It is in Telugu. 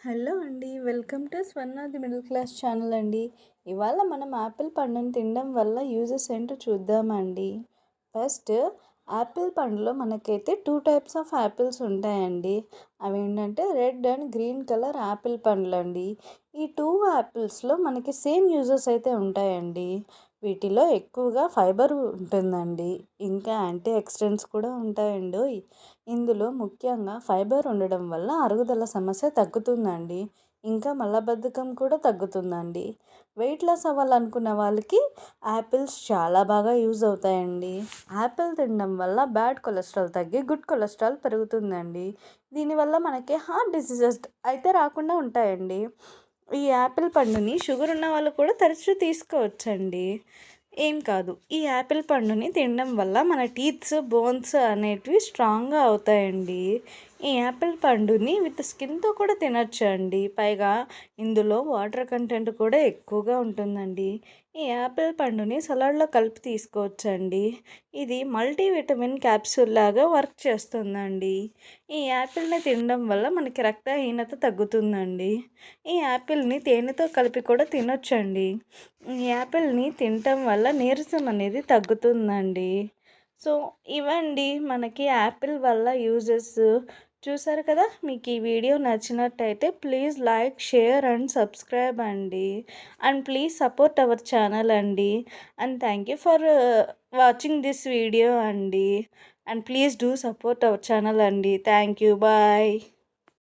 హలో అండి. Welcome to Swarna the middle class channel అండి. ఇవాళ మనం యాపిల్ పండుని తినడం వల్ల యూజెస్ ఏంటో చూద్దామండి. ఫస్ట్ యాపిల్ పండులో మనకైతే 2 టైప్స్ ఆఫ్ యాపిల్స్ ఉంటాయండి. అవేంటంటే red and green colour apple పండ్లండి. ఈ 2 యాపిల్స్‌లో మనకి సేమ్ యూజెస్ అయితే ఉంటాయండి. వీటిలో ఎక్కువగా ఫైబర్ ఉంటుందండి. ఇంకా యాంటీ ఆక్సిడెంట్స్ కూడా ఉంటాయండోయ్! ఇందులో ముఖ్యంగా ఫైబర్ ఉండడం వల్ల అరుగుదల సమస్య తగ్గుతుందండి. ఇంకా మలబద్ధకం కూడా తగ్గుతుందండి. వెయిట్ లాస్ అవ్వాలనుకున్న వాళ్ళకి యాపిల్స్ చాలా బాగా యూజ్ అవుతాయండి. యాపిల్ తినడం వల్ల బ్యాడ్ కొలెస్ట్రాల్ తగ్గి గుడ్ కొలెస్ట్రాల్ పెరుగుతుందండి. దీనివల్ల మనకి హార్ట్ డిసీజెస్ అయితే రాకుండా ఉంటాయండి. ఈ యాపిల్ పండుని షుగర్ ఉన్న వాళ్ళు కూడా తరచూ తీసుకోవచ్చండి. ఏం కాదు. ఈ యాపిల్ పండుని తినడం వల్ల మన టీత్స్, బోన్స్ అనేటివి స్ట్రాంగ్‌గా అవుతాయండి. ఈ యాపిల్ పండుని విత్ స్కిన్‌తో కూడా తినొచ్చండి. పైగా ఇందులో వాటర్ కంటెంట్ కూడా ఎక్కువగా ఉంటుందండి. ఈ యాపిల్ పండుని సలాడ్‌లో కలిపి తీసుకోవచ్చండి. ఇది మల్టీవిటమిన్ క్యాప్సూల్ లాగా వర్క్ చేస్తుందండి. ఈ యాపిల్‌ని తినడం వల్ల మనకి రక్తహీనత తగ్గుతుందండి. ఈ యాపిల్‌ని తేనెతో కలిపి కూడా తినొచ్చండి. ఈ యాపిల్‌ని తినటం వల్ల నీరసం అనేది తగ్గుతుందండి. సో, ఇవండి మనకి యాపిల్ వల్ల యూజెస్. చూసారు కదా! మీకు ఈ వీడియో నచ్చినట్టయితే please like, share and subscribe అండి. And please support our channel అండి. And thank you for watching this video అండి. And please do support our channel అండి. Thank you. బాయ్.